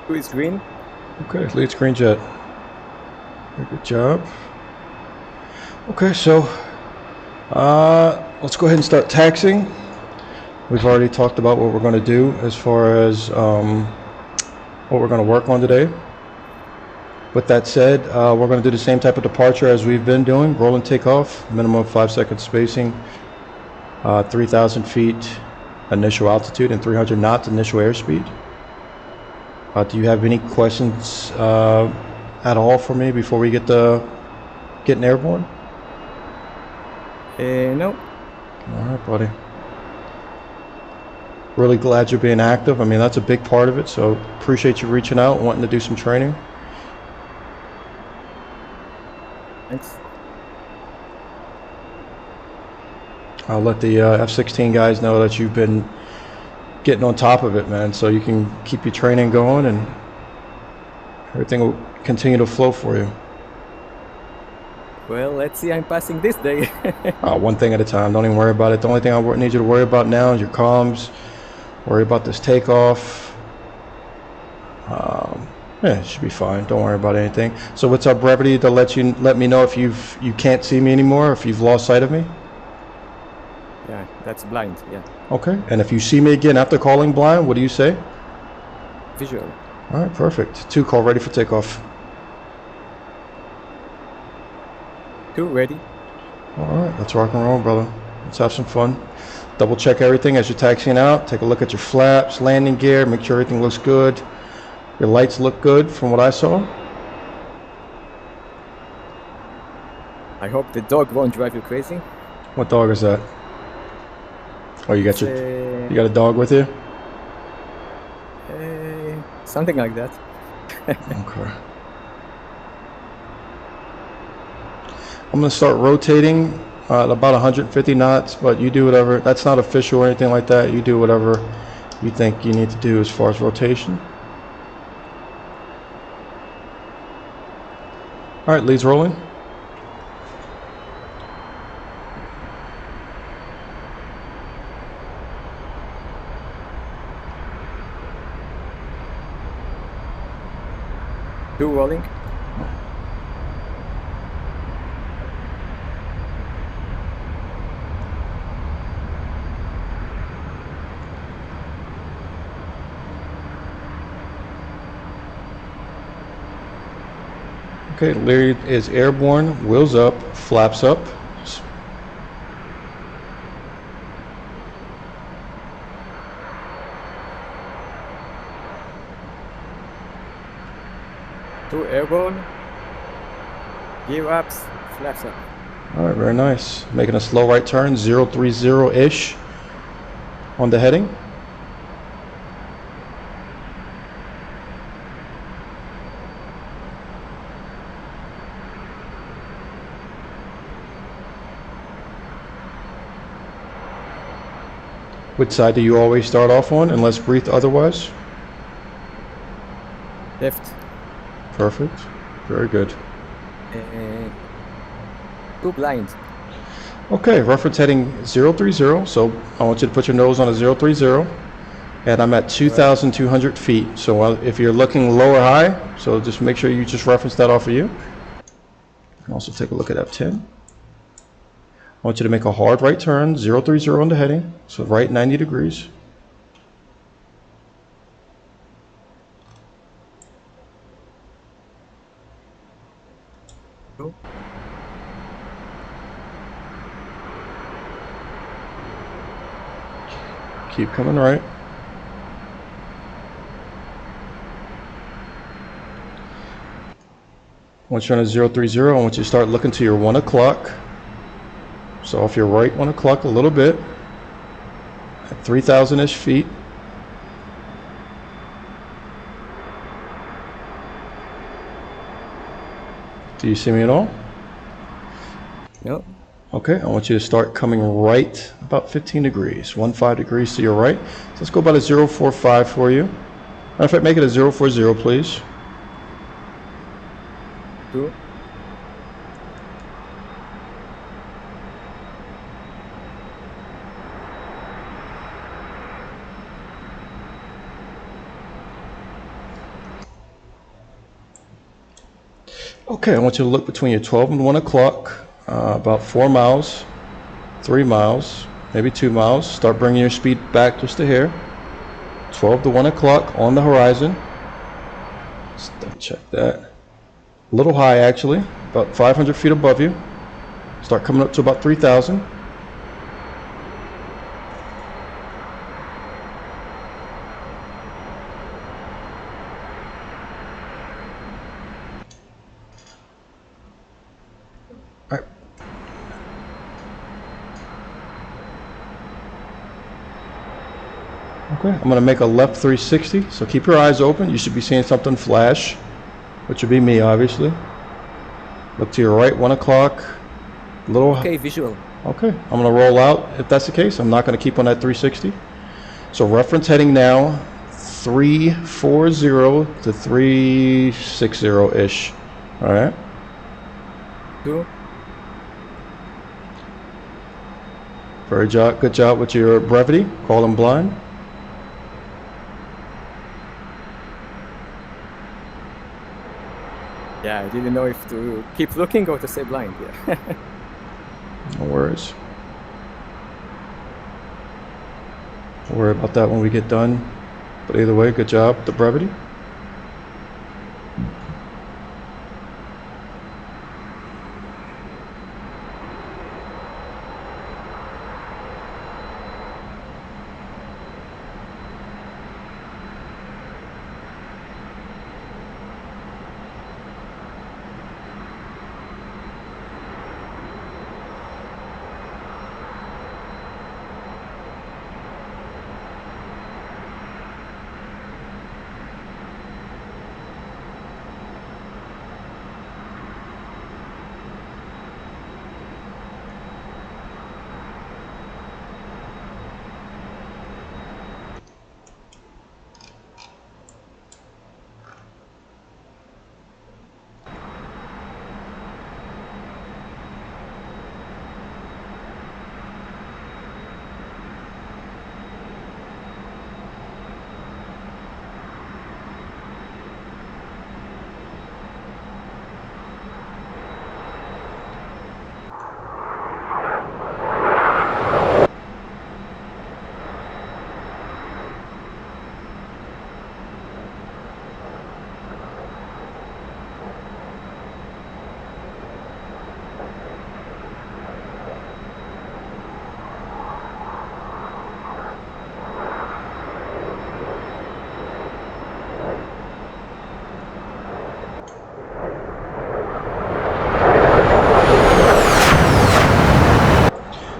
Two is green. Okay, leads green jet. Very good job. Okay, so let's go ahead and start taxiing. We've already talked about what we're going to do as far as what we're going to work on today. With that said, we're going to do the same type of departure as we've been doing. Roll and take off, minimum of 5-second spacing, 3,000 feet initial altitude and 300 knots initial airspeed. Do you have any questions at all for me before we get to getting airborne? No. All right, buddy. Really glad you're being active. I mean, that's a big part of it, so appreciate you reaching out, wanting to do some training. Thanks. I'll let the F-16 guys know that you've been getting on top of it, man, so you can keep your training going and everything will continue to flow for you. Well, let's see. I'm passing this day. One thing at a time. Don't even worry about it. The only thing I need you to worry about now is your comms. Worry about this takeoff. Yeah, it should be fine. Don't worry about anything. So what's our brevity to let me know if you can't see me anymore, if you've lost sight of me? Yeah, that's blind. Yeah. Okay. And if you see me again after calling blind, what do you say? Visual. All right, perfect. 2 call ready for takeoff. 2 ready. All right, let's rock and roll, brother. Let's have some fun. Double check everything as you're taxiing out. Take a look at your flaps, landing gear, make sure everything looks good. Your lights look good from what I saw. I hope the dog won't drive you crazy. What dog is that? Oh, you got a dog with you? Something like that. Okay. I'm going to start rotating at about 150 knots, but you do whatever. That's not official or anything like that. You do whatever you think you need to do as far as rotation. All right, leads rolling. Two rolling. Okay, lead is airborne, wheels up, flaps up. Two airborne. Gear ups, flaps up. All right, very nice. Making a slow right turn, 030-ish on the heading. Which side do you always start off on, unless briefed otherwise? Left. Perfect. Very good. 2 blind. Okay, reference heading 030. So I want you to put your nose on a 030. And I'm at 2,200 feet. So if you're looking low or high, so just make sure you just reference that off of you. And also take a look at F10. I want you to make a hard right turn, 030 on the heading. So right 90 degrees. Go. Keep coming right. Once you're on a 030, I want you to start looking to your 1 o'clock. So off your right 1 o'clock a little bit, at 3,000-ish feet. Do you see me at all? No. Okay, I want you to start coming right about 15 degrees, 15 degrees to your right. So let's go about a 045 for you. Matter of fact, make it a 040, please. 2. Okay, I want you to look between your 12 and 1 o'clock, about 4 miles, 3 miles, maybe 2 miles. Start bringing your speed back just a hair. 12 to 1 o'clock on the horizon. Let's double check that. A little high actually, about 500 feet above you. Start coming up to about 3,000. All right. Okay, I'm going to make a left 360, so keep your eyes open. You should be seeing something flash, which would be me, obviously. Look to your right, 1 o'clock. Little. Okay, visual. Okay, I'm going to roll out if that's the case. I'm not going to keep on that 360. So reference heading now, 340 to 360-ish. All right. Two. Good job with your brevity. Call them blind. Yeah, I didn't know if to keep looking or to say blind. Yeah. No worries. We'll worry about that when we get done. But either way, good job with the brevity.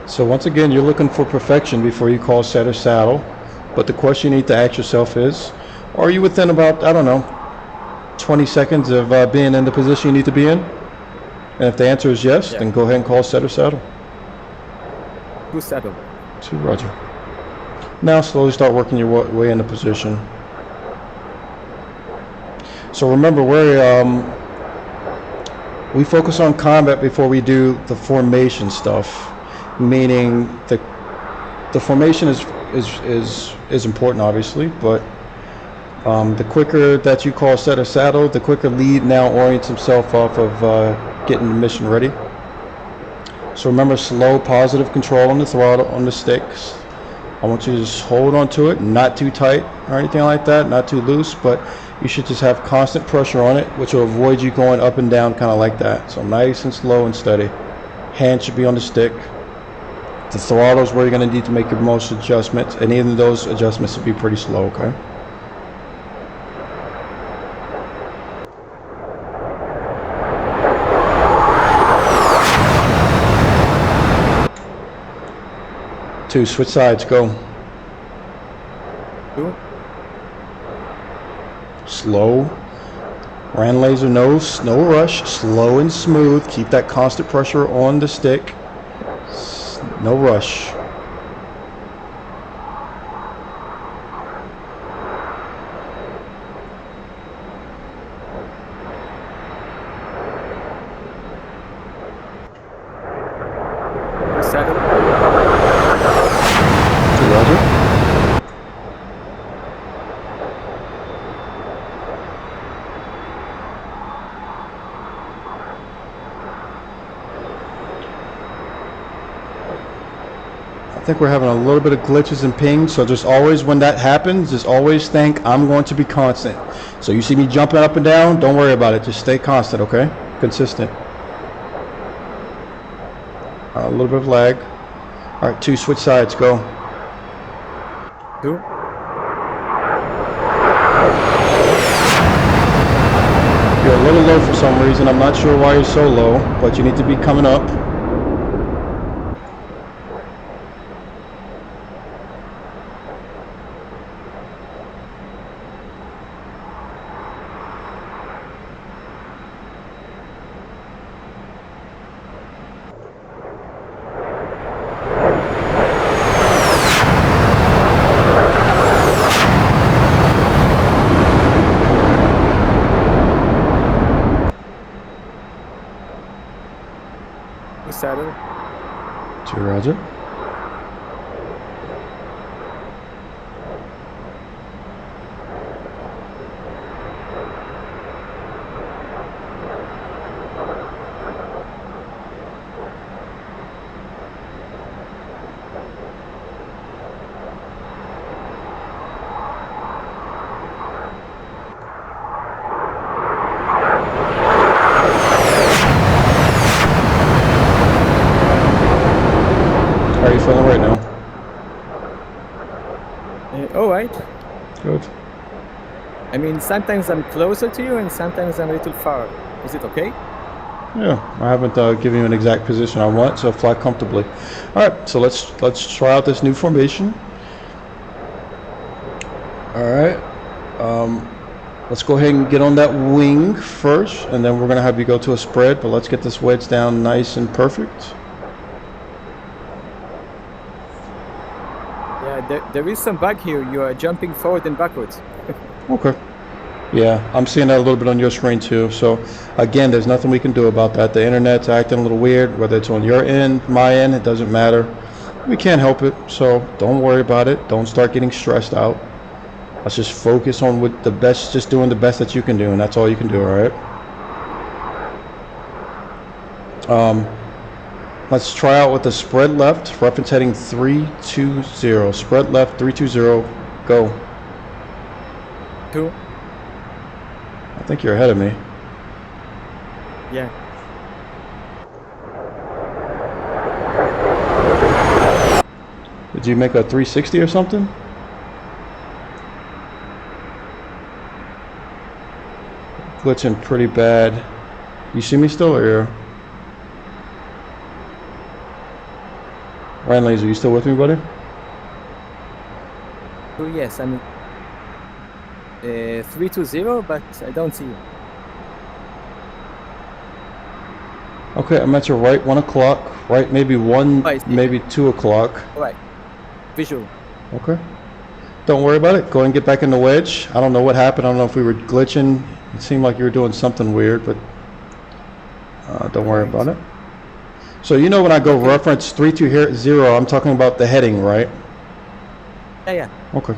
So once again, you're looking for perfection before you call set or saddle. But the question you need to ask yourself is, are you within about, I don't know, 20 seconds of being in the position you need to be in? And if the answer is yes, then go ahead and call set or saddle. Two saddle. Two, roger. Now slowly start working your way into position. So remember, we focus on combat before we do the formation stuff. Meaning the formation is important, obviously, but the quicker that you call set or saddle, the quicker lead now orients himself off of getting the mission ready. So remember, slow positive control on the throttle, on the sticks. I want you to just hold on to it, not too tight or anything like that, not too loose, but you should just have constant pressure on it, which will avoid you going up and down kind of like that. So nice and slow and steady. Hand should be on the stick. The throttle is where you're going to need to make your most adjustments, and even those adjustments will be pretty slow, okay? Two, switch sides, go. Two. Slow. Ranlaser nose, no rush, slow and smooth. Keep that constant pressure on the stick. No rush. Saddle. Roger. think we're having a little bit of glitches and pings, so just always, when that happens, just always think I'm going to be constant. So you see me jumping up and down, don't worry about it. Just stay constant, okay? Consistent. A little bit of lag. All right, 2, switch sides, go. 2. You're a little low for some reason. I'm not sure why you're so low, but you need to be coming up. Saddle. 2, roger. How are you feeling right now? All right. Good. I mean, sometimes I'm closer to you and sometimes I'm a little far. Is it okay? Yeah, I haven't given you an exact position I want, so fly comfortably. All right, so let's try out this new formation. All right, let's go ahead and get on that wing first, and then we're gonna have you go to a spread. But let's get this wedge down nice and perfect. Yeah, there is some bug here. You are jumping forward and backwards. Okay. Yeah, I'm seeing that a little bit on your screen too. So again, there's nothing we can do about that. The internet's acting a little weird, whether it's on your end, my end, it doesn't matter. We can't help it, so don't worry about it. Don't start getting stressed out. Let's just focus on what the best, just doing the best that you can do, and that's all you can do, all right? Let's try out with the spread left, reference heading 320. Spread left, 320, go. 2. I think you're ahead of me. Yeah. Did you make a 360 or something? Glitching pretty bad. You see me still, or you're... Ranlaser, you still with me, buddy? Oh, yes, I'm 320, but I don't see you. Okay, I'm at your right, 1 o'clock. Right, maybe 1, Right, maybe 2 o'clock. All right. Visual. Okay. Don't worry about it. Go ahead and get back in the wedge. I don't know what happened. I don't know if we were glitching. It seemed like you were doing something weird, but don't worry about it. So you know when I go reference 320, I'm talking about the heading, right? Yeah. Okay.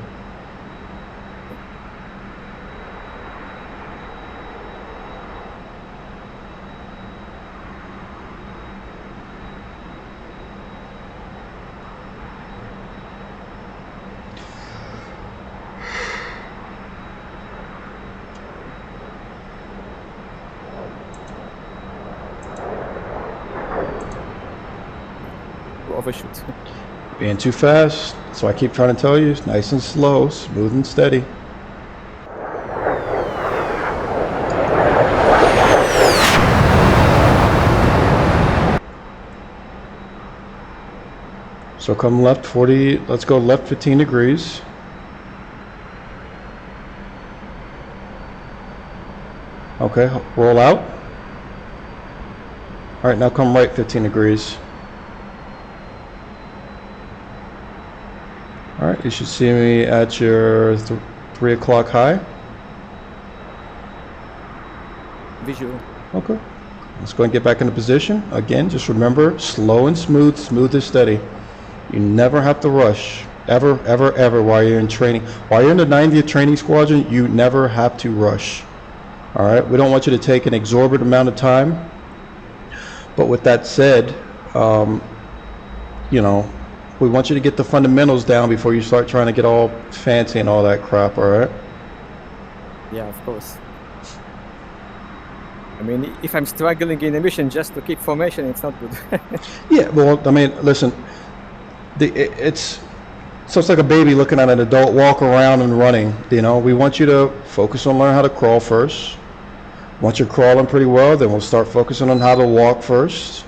Overshoot. Being too fast, so I keep trying to tell you, it's nice and slow, smooth and steady. So come left 40, let's go left 15 degrees. Okay, roll out. All right, now come right 15 degrees. All right, you should see me at your 3 o'clock high. Visual. Okay. Let's go and get back into position. Again, just remember, slow and smooth, smooth and steady. You never have to rush. Ever, ever, ever while you're in training. While you're in the 90th Training Squadron, you never have to rush. All right? We don't want you to take an exorbitant amount of time. But with that said, you know, We want you to get the fundamentals down before you start trying to get all fancy and all that crap, all right? Yeah, of course. I mean, if I'm struggling in a mission just to keep formation, it's not good. Yeah, well, I mean, listen, it's like a baby looking at an adult walk around and running, you know? We want you to focus on learning how to crawl first. Once you're crawling pretty well, then we'll start focusing on how to walk first.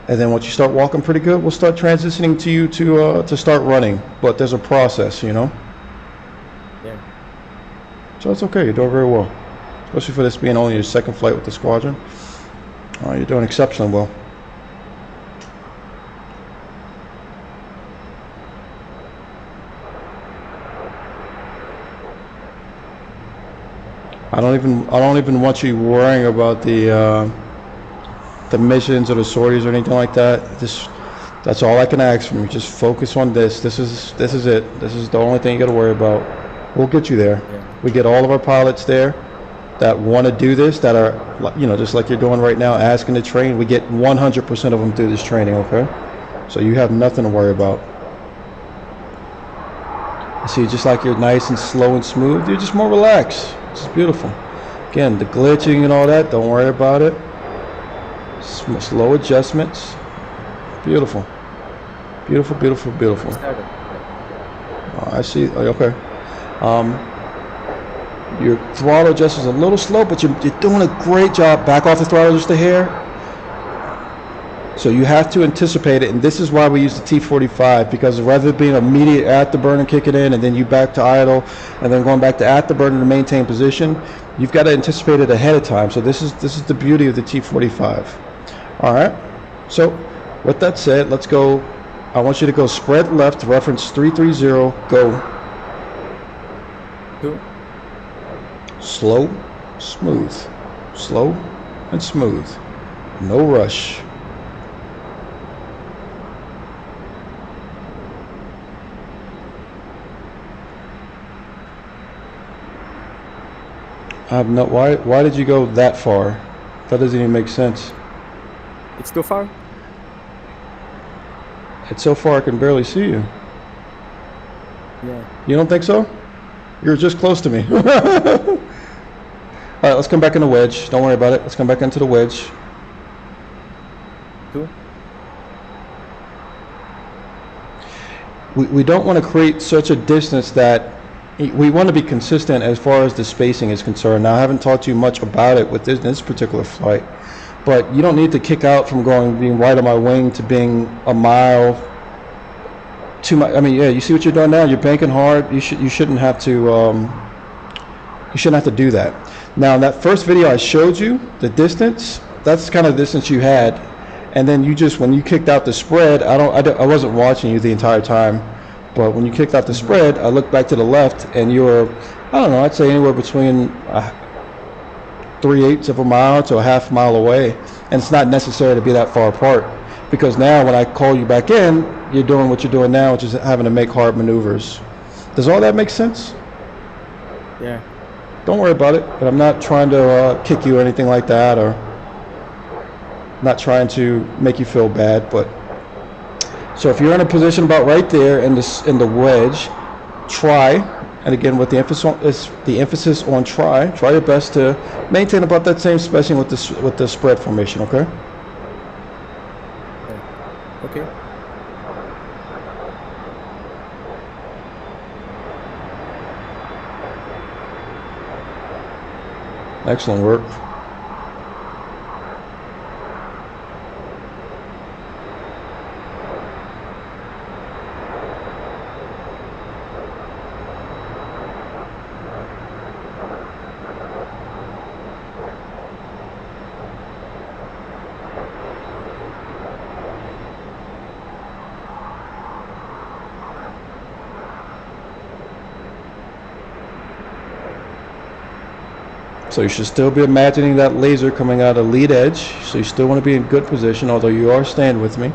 And then once you start walking pretty good, we'll start transitioning to you to start running. But there's a process, you know? Yeah. So it's okay, you're doing very well. Especially for this being only your second flight with the squadron. You're doing exceptionally well. I don't even want you worrying about the missions or the sorties or anything like that. That's all I can ask from you. Just focus on this. This is it. This is the only thing you got to worry about. We'll get you there. Yeah. We get all of our pilots there that want to do this, that are, you know, just like you're doing right now, asking to train. We get 100% of them through this training, okay? So you have nothing to worry about. See, just like you're nice and slow and smooth, you're just more relaxed. It's beautiful. Again, the glitching and all that, don't worry about it. Slow adjustments. Beautiful. Beautiful, beautiful, beautiful. I see. Okay. Your throttle adjust is a little slow, but you're doing a great job. Back off the throttle just a hair. So you have to anticipate it, and this is why we use the T-45, because rather than being immediate afterburner kicking in and then you back to idle and then going back to afterburner to maintain position, you've got to anticipate it ahead of time. So this is the beauty of the T-45. All right. So with that said, let's go. I want you to go spread left, reference 330, go. Two. Slow, smooth. Slow and smooth. No rush. I have no. Why did you go that far? That doesn't even make sense. It's too far? It's so far I can barely see you. Yeah. You don't think so? You're just close to me. All right, let's come back in the wedge. Don't worry about it. Let's come back into the wedge. Two. We don't want to create such a distance that we want to be consistent as far as the spacing is concerned. Now, I haven't taught you much about it with this particular flight, but you don't need to kick out from being right on my wing to being a mile. I mean, yeah, you see what you're doing now. You're banking hard. You shouldn't have to. You shouldn't have to do that. Now, in that first video I showed you, the distance, that's kind of the distance you had, and then you just, when you kicked out the spread, I wasn't watching you the entire time, but when you kicked out the spread, I looked back to the left, and you were, I don't know, I'd say anywhere between 3/8 of a mile to a half mile away, and it's not necessary to be that far apart, because now when I call you back in, you're doing what you're doing now, which is having to make hard maneuvers. Does all that make sense? Yeah. Don't worry about it, but I'm not trying to kick you or anything like that, or not trying to make you feel bad. But so if you're in a position about right there in the wedge, try, and again with the emphasis on try your best to maintain about that same spacing with the spread formation. Okay. Okay. Excellent work. So you should still be imagining that laser coming out of lead edge. So you still want to be in good position, although you are staying with me.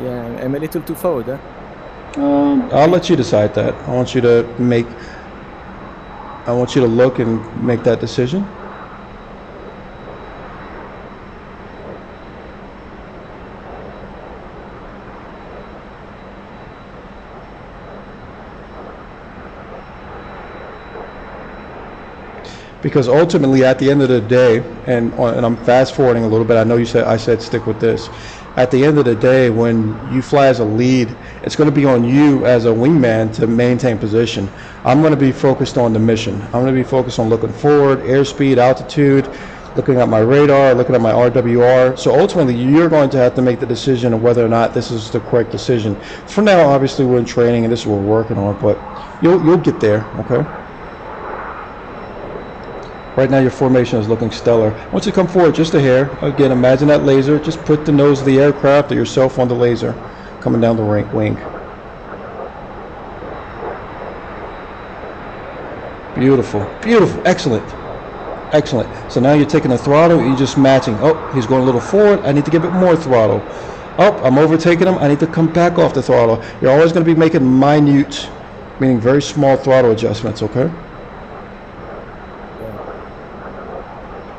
Yeah, I'm a little too forward, huh? I'll let you decide that. I want you to look and make that decision. Because ultimately, at the end of the day, and I'm fast forwarding a little bit. I know I said stick with this. At the end of the day, when you fly as a lead, it's going to be on you as a wingman to maintain position. I'm going to be focused on the mission. I'm going to be focused on looking forward, airspeed, altitude, looking at my radar, looking at my RWR. So ultimately, you're going to have to make the decision of whether or not this is the correct decision. For now, obviously, we're in training, and this is what we're working on, but you'll get there, okay? Right now, your formation is looking stellar. Once you come forward just a hair, again, imagine that laser. Just put the nose of the aircraft or yourself on the laser coming down the wing. Beautiful, beautiful, excellent, excellent. So now you're taking the throttle, you're just matching. Oh, he's going a little forward. I need to give it more throttle. Oh, I'm overtaking him. I need to come back off the throttle. You're always going to be making minute, meaning very small throttle adjustments, okay?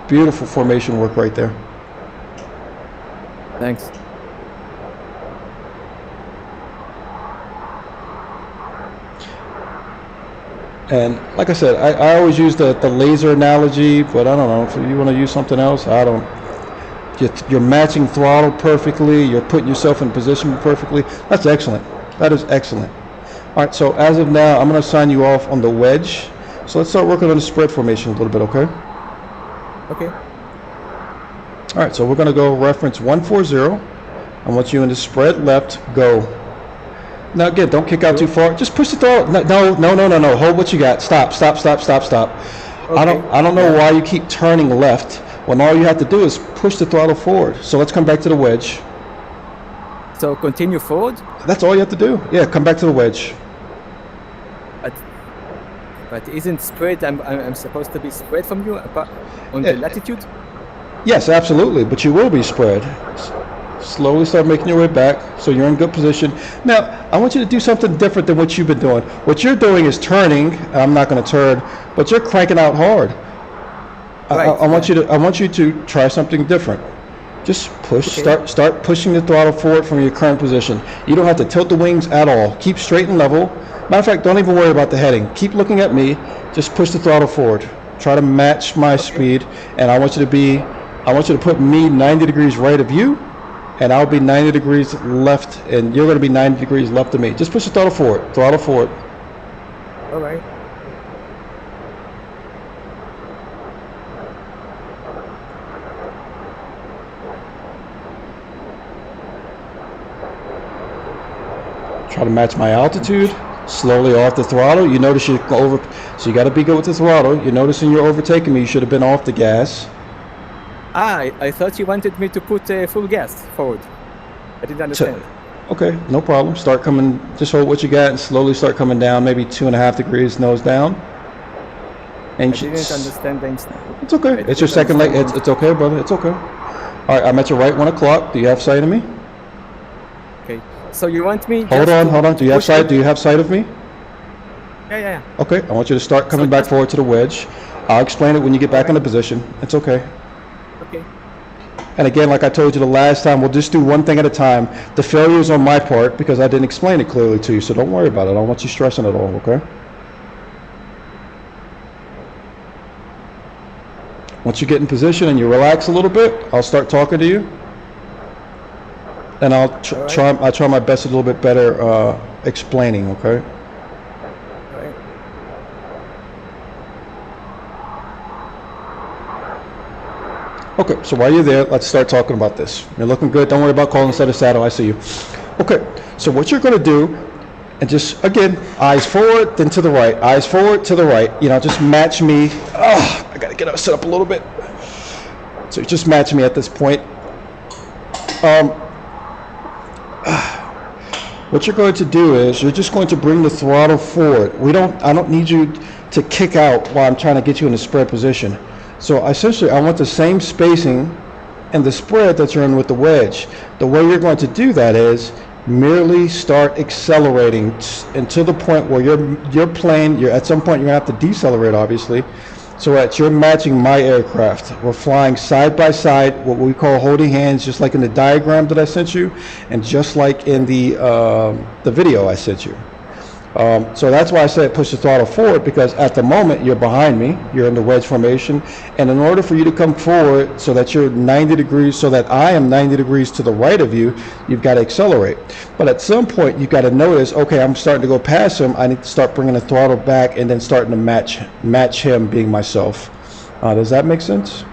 Beautiful formation work right there. Thanks. And like I said, I always use the laser analogy, but I don't know if you want to use something else. I don't. You're matching throttle perfectly. You're putting yourself in position perfectly. That's excellent. That is excellent. All right. So as of now, I'm going to sign you off on the wedge. So let's start working on the spread formation a little bit, okay? Okay. All right, so we're going to go reference 140. I want you in the spread left, go. Now again, don't kick out too far. Just push the throttle. No. Hold what you got. Stop. Okay. I don't know why you keep turning left when all you have to do is push the throttle forward. So let's come back to the wedge. So continue forward? That's all you have to do. Yeah, come back to the wedge. But isn't spread, I'm supposed to be spread from you on the latitude? Yes, absolutely, but you will be spread. Slowly start making your way back so you're in good position. Now, I want you to do something different than what you've been doing. What you're doing is turning. I'm not going to turn, but you're cranking out hard. Right, I want you to try something different. Just push, okay. Start pushing the throttle forward from your current position. You don't have to tilt the wings at all. Keep straight and level. Matter of fact, don't even worry about the heading. Keep looking at me. Just push the throttle forward. Try to match my speed, and I want you to put me 90 degrees right of you, and I'll be 90 degrees left, and you're going to be 90 degrees left of me. Just push the throttle forward. Throttle forward. All right. Try to match my altitude. Slowly off the throttle. You notice you go over, so you got to be good with the throttle. You're noticing you're overtaking me. You should have been off the gas. I thought you wanted me to put full gas forward. I didn't understand. Okay, no problem. Start coming. Just hold what you got and slowly start coming down. Maybe 2.5 degrees nose down. And I didn't understand the instant. It's okay. It's your second leg. It's okay, brother. It's okay. All right, I'm at your right 1 o'clock. Do you have sight of me? Okay. So you want me? Hold on. Do you have sight? Do you have sight of me? Yeah. Okay. I want you to start coming back forward to the wedge. I'll explain it when you get back into position. It's okay. Okay. And again, like I told you the last time, we'll just do one thing at a time. The failure is on my part because I didn't explain it clearly to you. So don't worry about it. I don't want you stressing at all. Okay. Once you get in position and you relax a little bit, I'll start talking to you. And I'll try my best a little bit better explaining, okay? All right. Okay, so while you're there, let's start talking about this. You're looking good. Don't worry about calling set a saddle. I see you. Okay, so what you're going to do, and just, again, eyes forward, then to the right. Eyes forward, to the right. You know, just match me. Oh, I got to get up, set up a little bit. So just match me at this point. What you're going to do is you're just going to bring the throttle forward. I don't need you to kick out while I'm trying to get you in a spread position. So essentially, I want the same spacing and the spread that you're in with the wedge. The way you're going to do that is merely start accelerating until the point where your plane, at some point you're going to have to decelerate, obviously, so that you're matching my aircraft. We're flying side by side, what we call holding hands, just like in the diagram that I sent you, and just like in the video I sent you. So that's why I said push the throttle forward, because at the moment you're behind me, you're in the wedge formation, and in order for you to come forward so that you're 90 degrees, so that I am 90 degrees to the right of you, you've got to accelerate. But at some point you've got to notice, okay, I'm starting to go past him, I need to start bringing the throttle back and then starting to match him being myself. Does that make sense?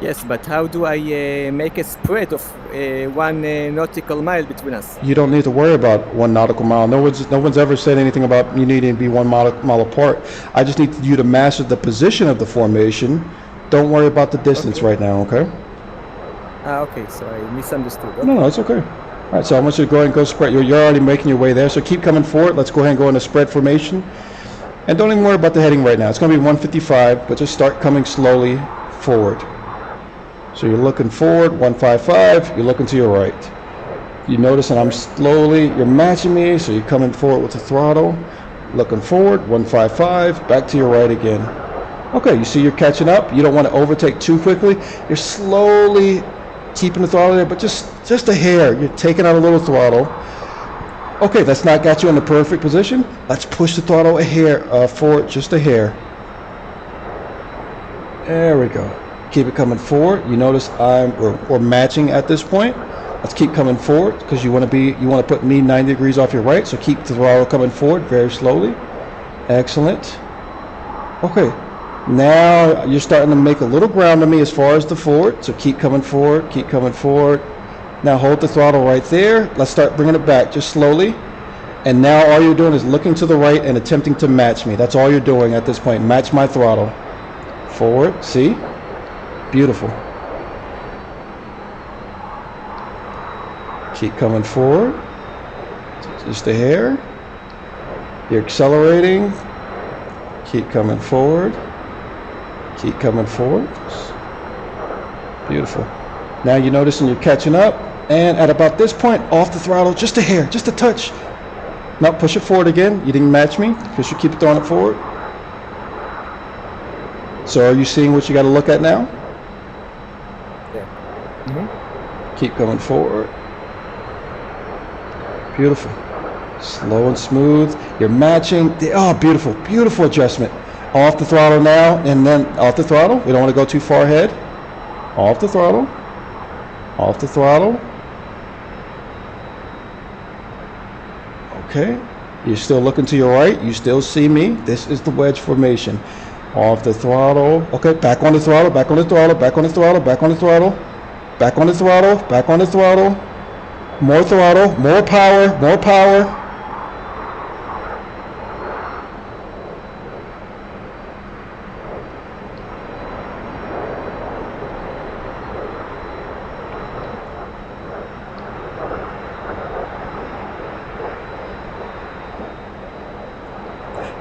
Yes, but how do I make a spread of 1 nautical mile between us? You don't need to worry about 1 nautical mile. No one's ever said anything about you needing to be 1 mile apart. I just need you to master the position of the formation. Don't worry about the distance right now, okay? Okay, so I misunderstood. Okay. No, it's okay. All right, so I want you to go ahead and go spread. You're already making your way there, so keep coming forward. Let's go ahead and go into spread formation. And don't even worry about the heading right now. It's going to be 155, but just start coming slowly forward. So you're looking forward, 155, you're looking to your right. You notice that I'm slowly, you're matching me, so you're coming forward with the throttle. Looking forward, 155, back to your right again. Okay, you see you're catching up. You don't want to overtake too quickly. You're slowly keeping the throttle there, but just a hair. You're taking out a little throttle. Okay, that's not got you in the perfect position. Let's push the throttle a hair forward, just a hair. There we go. Keep it coming forward. You notice we're matching at this point. Let's keep coming forward, because you want to put me 90 degrees off your right. So keep the throttle coming forward very slowly. Excellent. Okay. Now you're starting to make a little ground on me as far as the forward. So keep coming forward. Keep coming forward. Now hold the throttle right there. Let's start bringing it back just slowly. And now all you're doing is looking to the right and attempting to match me. That's all you're doing at this point. Match my throttle. Forward. See? Beautiful. Keep coming forward. Just a hair. You're accelerating. Keep coming forward. Keep coming forward. Beautiful. Now you're noticing you're catching up, and at about this point, off the throttle, just a hair, just a touch. Now push it forward again. You didn't match me because you keep throwing it forward. So are you seeing what you got to look at now? Keep coming forward. Beautiful. Slow and smooth. You're matching. Oh, beautiful. Beautiful adjustment. Off the throttle now, and then off the throttle. We don't want to go too far ahead. Off the throttle. Off the throttle. Okay. You're still looking to your right. You still see me. This is the wedge formation. Off the throttle. Okay, back on the throttle. Back on the throttle. Back on the throttle. Back on the throttle. Back on the throttle, back on the throttle, more throttle, more power, more power.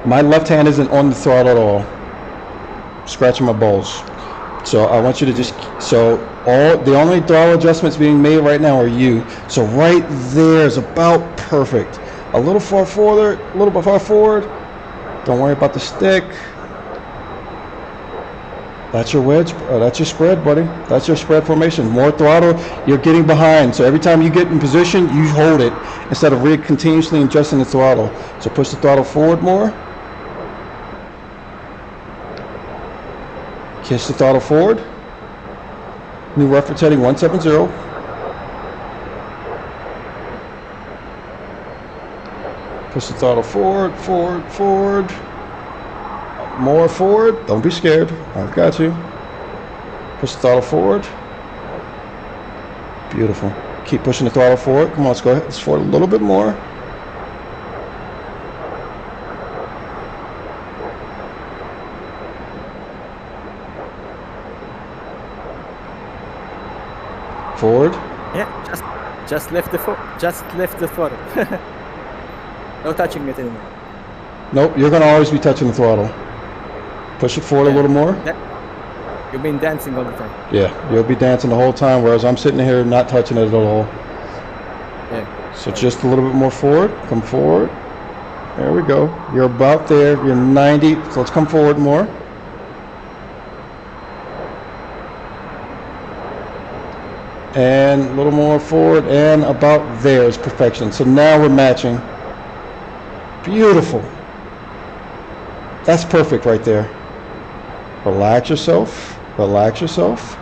My left hand isn't on the throttle at all. Scratching my balls. So I want you to just, the only throttle adjustments being made right now are you. So right there is about perfect. A little far forward, a little bit far forward. Don't worry about the stick. That's your wedge, that's your spread, buddy. That's your spread formation. More throttle, you're getting behind. So every time you get in position, you hold it instead of continuously adjusting the throttle. So push the throttle forward more. Kiss the throttle forward. New reference heading 170. Push the throttle forward, forward, forward. More forward. Don't be scared. I've got you. Push the throttle forward. Beautiful. Keep pushing the throttle forward. Come on, let's go ahead. Let's forward a little bit more. Forward. Yeah, just left the throttle. No touching it anymore. Nope, you're gonna always be touching the throttle. Push it forward a little more. You've been dancing all the time. Yeah, you'll be dancing the whole time, whereas I'm sitting here not touching it at all. Yeah. So just a little bit more forward. Come forward. There we go. You're about there. You're 90. So let's come forward more. And a little more forward, and about there is perfection. So now we're matching. Beautiful. That's perfect right there. Relax yourself. Relax yourself.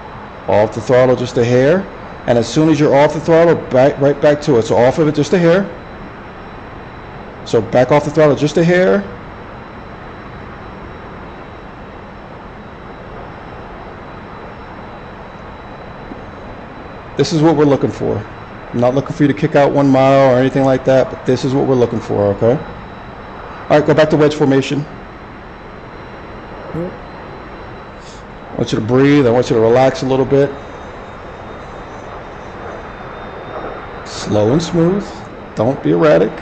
Off the throttle just a hair. And as soon as you're off the throttle, right back to it. So off of it just a hair. So back off the throttle just a hair. This is what we're looking for. I'm not looking for you to kick out 1 mile or anything like that, but this is what we're looking for, okay? All right, go back to wedge formation. I want you to breathe. I want you to relax a little bit. Slow and smooth. Don't be erratic.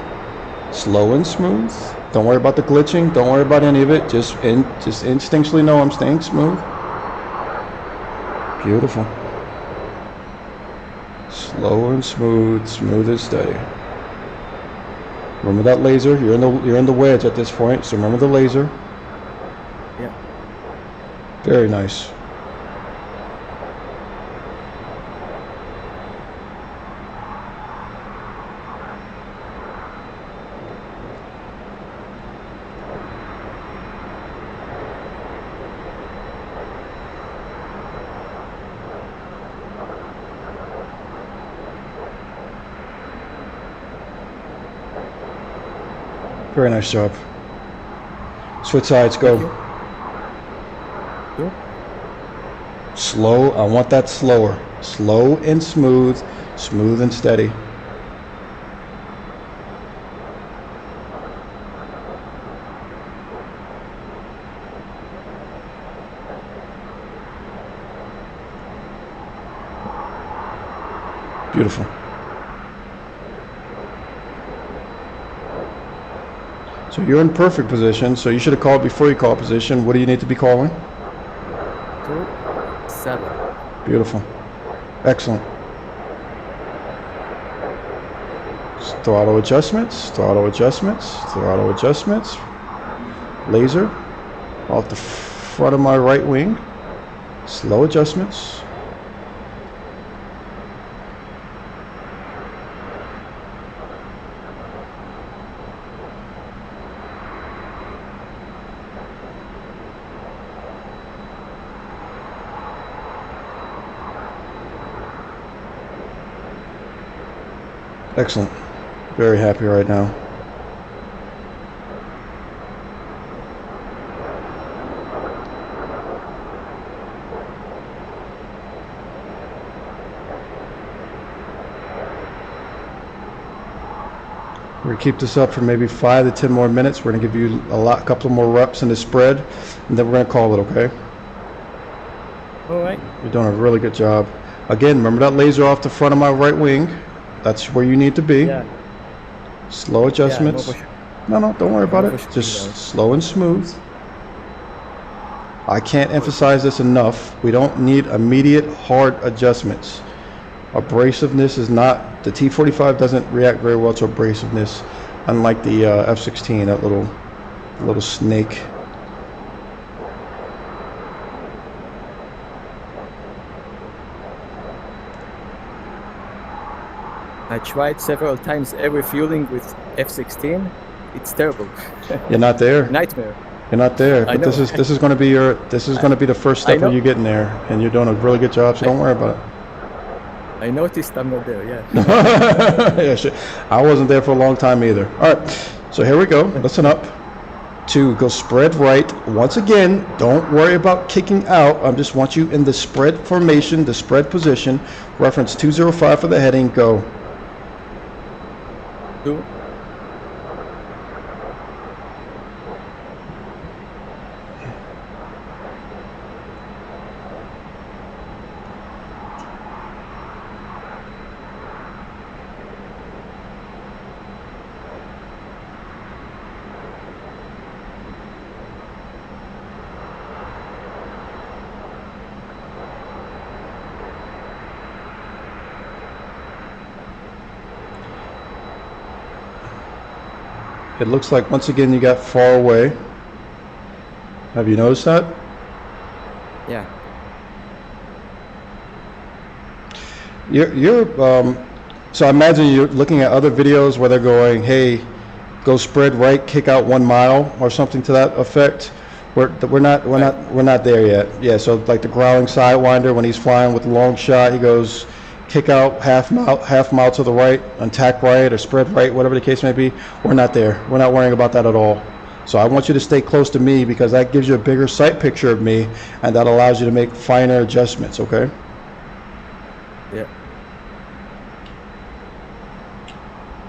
Slow and smooth. Don't worry about the glitching. Don't worry about any of it. Just instinctually know I'm staying smooth. Beautiful. Slow and smooth, smooth and steady. Remember that laser. You're in the wedge at this point, so remember the laser. Yeah. Very nice. Very nice job. Switch sides, go. Cool. Slow, I want that slower. Slow and smooth, smooth and steady. Beautiful. So you're in perfect position, so you should have called before you call position. What do you need to be calling? 2-7. Beautiful. Excellent. Throttle adjustments, throttle adjustments, throttle adjustments. Laser off the front of my right wing. Slow adjustments. Excellent. Very happy right now. We're going to keep this up for maybe 5 to 10 more minutes. We're going to give you a couple more reps in the spread, and then we're going to call it, okay? All right. You're doing a really good job. Again, remember that laser off the front of my right wing. That's where you need to be. Yeah. Slow adjustments. Yeah, No, don't worry about it. Just slow and smooth. I can't emphasize this enough. We don't need immediate hard adjustments. Abrasiveness is not, the T-45 doesn't react very well to abrasiveness, unlike the F-16, that little snake. I tried several times air refueling with F-16. It's terrible. You're not there. Nightmare. You're not there. I But know. this is going to be the first step of you getting there, and you're doing a really good job. So don't worry about it. I noticed I'm not there. Yeah. Yeah, sure. I wasn't there for a long time either. All right, so here we go. Listen up. 2, go spread right. Once again, don't worry about kicking out. I just want you in the spread formation, the spread position. Reference 205 for the heading. Go. 2. It looks like once again you got far away. Have you noticed that? Yeah. So I imagine you're looking at other videos where they're going, hey, go spread right, kick out 1 mile or something to that effect. We're not there yet. Yeah, so like the growling sidewinder, when he's flying with the long shot, he goes kick out half mile to the right, and tack right or spread right, whatever the case may be. We're not there. We're not worrying about that at all. So I want you to stay close to me because that gives you a bigger sight picture of me, and that allows you to make finer adjustments, okay? Yeah.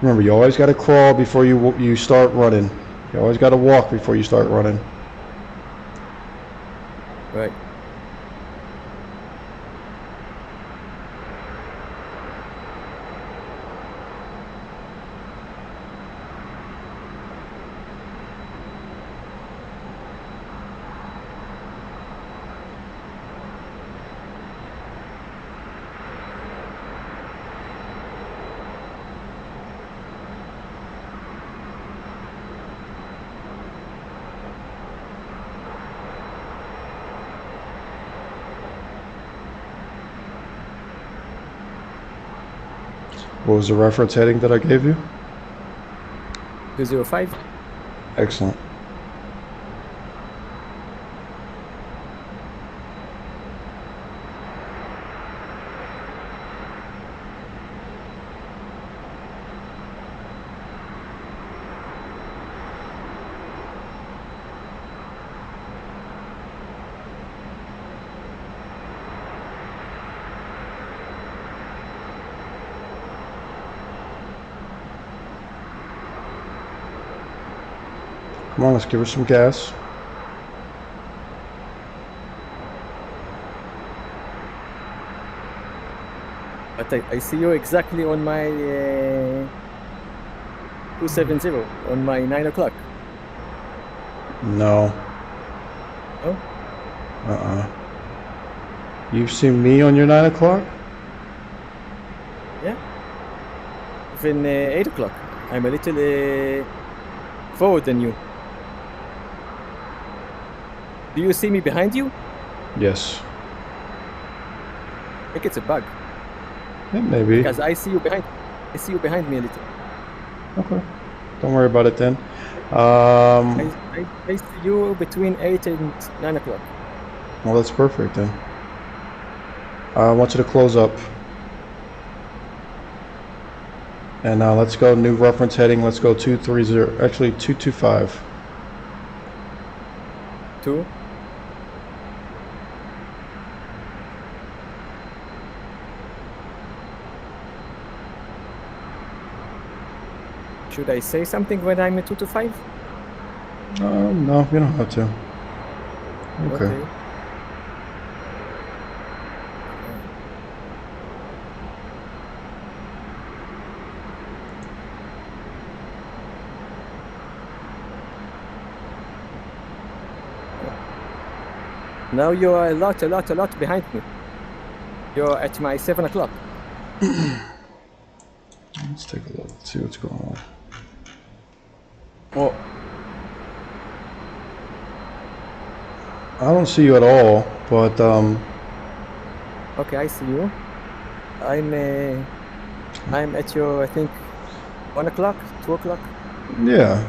Remember, you always got to crawl before you start running. You always got to walk before you start running. Right. What was the reference heading that I gave you? 205. Excellent. Come on, let's give her some gas. But I see you exactly on my 270, on my 9 o'clock. No. Oh? You've seen me on your 9 o'clock? Yeah. Even 8 o'clock. I'm a little forward than you. Do you see me behind you? Yes. I think it's a bug. Yeah, maybe. Because I see you behind. I see you behind me a little. Okay. Don't worry about it then. I see you between 8 and 9 o'clock. Well, that's perfect then. I want you to close up. And now let's go new reference heading. Let's go 230. Actually, 225. 2. Should I say something when I'm at 2 to 5? No, you don't have to. Okay. Now you are a lot behind me. You're at my 7 o'clock. Let's take a look, see what's going on. Well, I don't see you at all, but Okay, I see you. I'm at your, I think, 1 o'clock, 2 o'clock. yeah.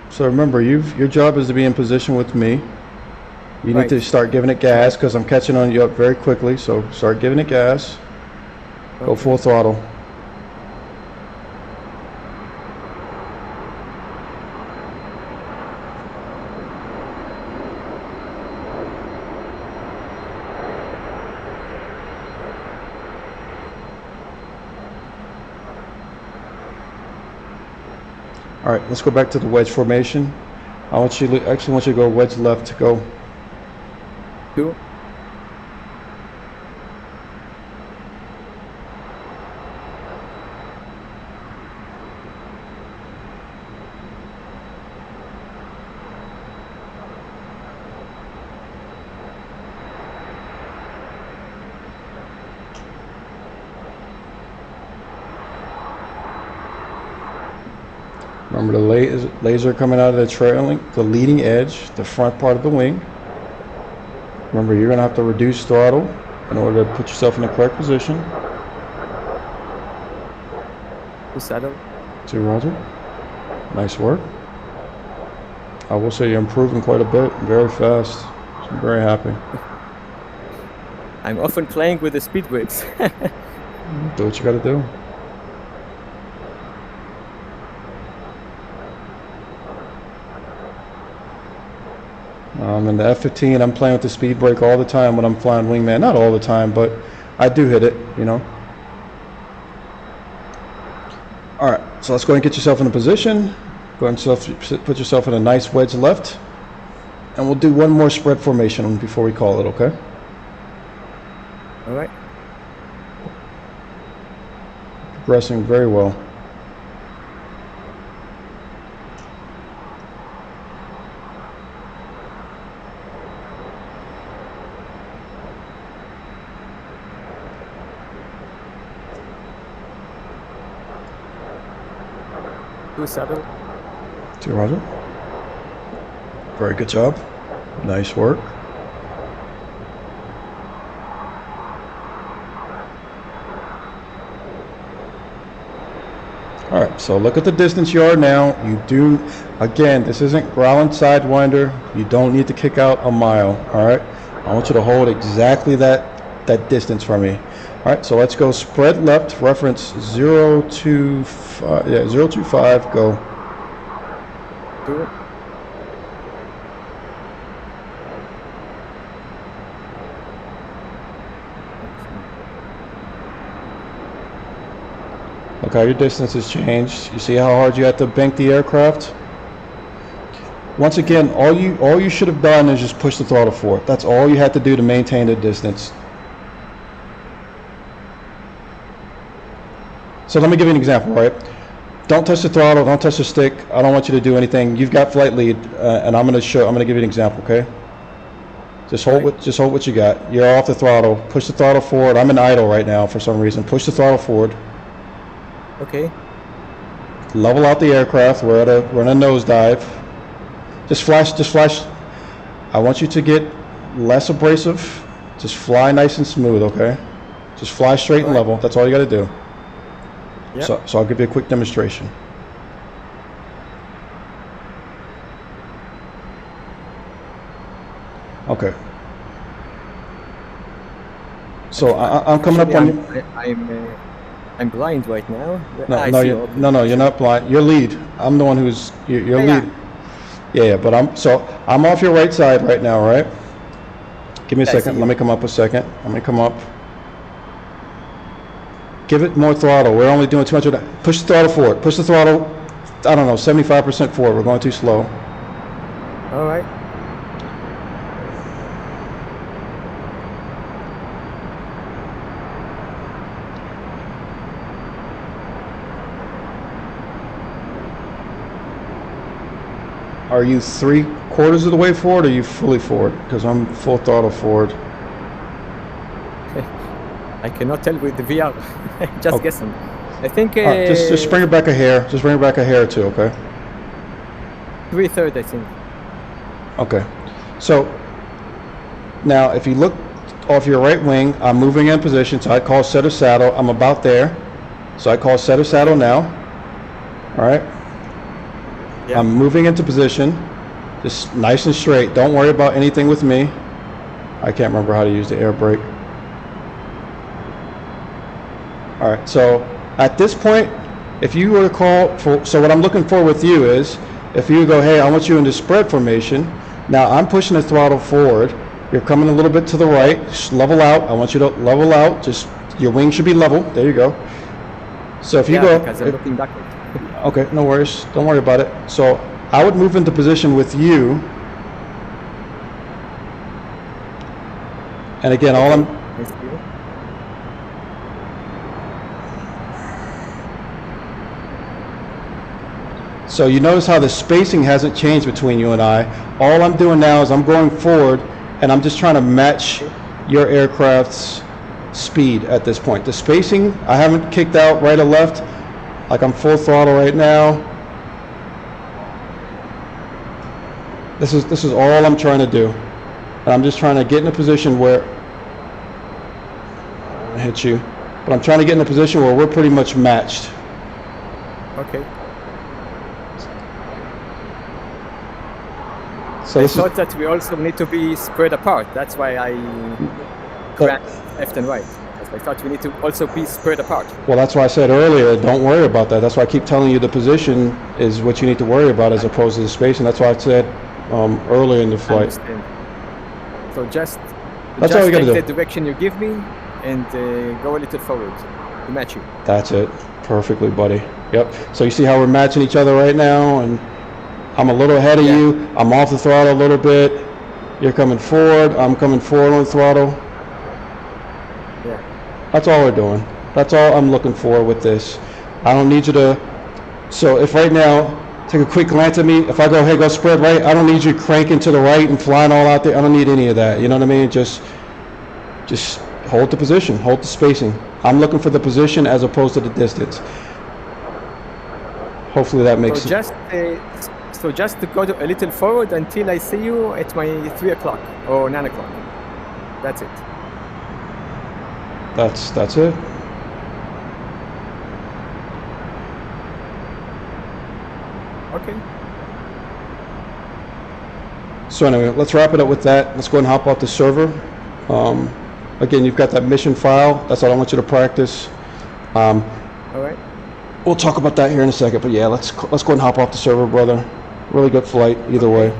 So remember, your job is to be in position with me. You need to start giving it gas because I'm catching on you up very quickly. So start giving it gas. Okay. Go full throttle. All right, let's go back to the wedge formation. I want you to, actually want you to go wedge left to go. 2. Remember the laser coming out of the trailing, the leading edge, the front part of the wing. Remember, you're going to have to reduce throttle in order to put yourself in the correct position. To saddle. 2 Roger. Nice work. I will say you're improving quite a bit, very fast. So I'm very happy. I'm often playing with the speed grids. Do what you gotta do. In the F-15, I'm playing with the speed brake all the time when I'm flying wingman. Not all the time, but I do hit it, you know. All right, so let's go ahead and get yourself in a position. Go ahead and put yourself in a nice wedge left. And we'll do one more spread formation before we call it, okay? All right. Progressing very well. Two saddle. 2 Roger. Very good job. Nice work. All right, so look at the distance you are now. You do, again, this isn't growling sidewinder. You don't need to kick out a mile, all right? I want you to hold exactly that distance from me. All right, so let's go spread left, reference 025, yeah, 025, go. Do it. Look how your distance has changed. You see how hard you have to bank the aircraft? Once again, all you should have done is just push the throttle forward. That's all you had to do to maintain the distance. So let me give you an example, right? Don't touch the throttle, don't touch the stick. I don't want you to do anything. You've got flight lead, and I'm gonna give you an example, okay? Just hold what you got. You're off the throttle. Push the throttle forward. I'm in idle right now for some reason. Push the throttle forward. Okay. Level out the aircraft. We're in a nosedive. Just flash. I want you to get less abrasive. Just fly nice and smooth, okay? Just fly straight and level. That's all you got to do. Yep. So I'll give you a quick demonstration. Okay. So I'm coming up on you. I'm blind right now. No, you're not blind. You're lead. I'm the one who's you're lead. Yeah, but I'm off your right side right now, right? Give me a second. Let me come up a second. Let me come up. Give it more throttle. We're only doing too much of that. Push the throttle forward. Push the throttle, I don't know, 75% forward. We're going too slow. All right. Are you 3/4 of the way forward, or are you fully forward? Because I'm full throttle forward. I cannot tell with the VR. Just guessing. I think. Just bring it back a hair. Just bring it back a hair or two, okay? 3/3, I think. Okay. So now, if you look off your right wing, I'm moving in position. So I call set of saddle. I'm about there. So I call set of saddle now. All right. Yeah. I'm moving into position, just nice and straight. Don't worry about anything with me. I can't remember how to use the air brake. All right, so at this point, if you were to call for, so what I'm looking for with you is, if you go, hey, I want you into spread formation. Now I'm pushing the throttle forward. You're coming a little bit to the right. Just level out. I want you to level out. Just your wing should be level. There you go. So if you go, because I'm looking backward. Okay, no worries. Don't worry about it. So I would move into position with you. And again, all I'm... So you notice how the spacing hasn't changed between you and I. All I'm doing now is I'm going forward, and I'm just trying to match your aircraft's speed at this point. The spacing, I haven't kicked out right or left. Like I'm full throttle right now. This is all I'm trying to do. And I'm just trying to get in a position where I hit you. But I'm trying to get in a position where we're pretty much matched. Okay. So I this is, thought that we also need to be spread apart. That's why I grabbed left and right. Because I thought we need to also be spread apart. well, that's why I said earlier, don't worry about that. That's why I keep telling you the position is what you need to worry about as opposed to the spacing. That's why I said earlier in the I flight. understand. So just That's all you gotta take do. the direction you give me and go a little forward to match you. That's it. Perfectly, buddy. Yep. So you see how we're matching each other right now, and I'm a little ahead of Yeah. you. I'm off the throttle a little bit. You're coming forward. I'm coming forward on the throttle. Yeah. That's all we're doing. That's all I'm looking for with this. I don't need you to. So if right now, take a quick glance at me. If I go, hey, go spread right, I don't need you cranking to the right and flying all out there. I don't need any of that. You know what I mean? Just hold the position, hold the spacing. I'm looking for the position as opposed to the distance. Hopefully that makes sense. So just to go a little forward until I see you at my 3 o'clock or 9 o'clock. That's it. That's it. Okay. So anyway, let's wrap it up with that. Let's go ahead and hop off the server. Again, you've got that mission file. That's all I want you to practice. All right. We'll talk about that here in a second. But yeah, let's go ahead and hop off the server, brother. Really good flight either way.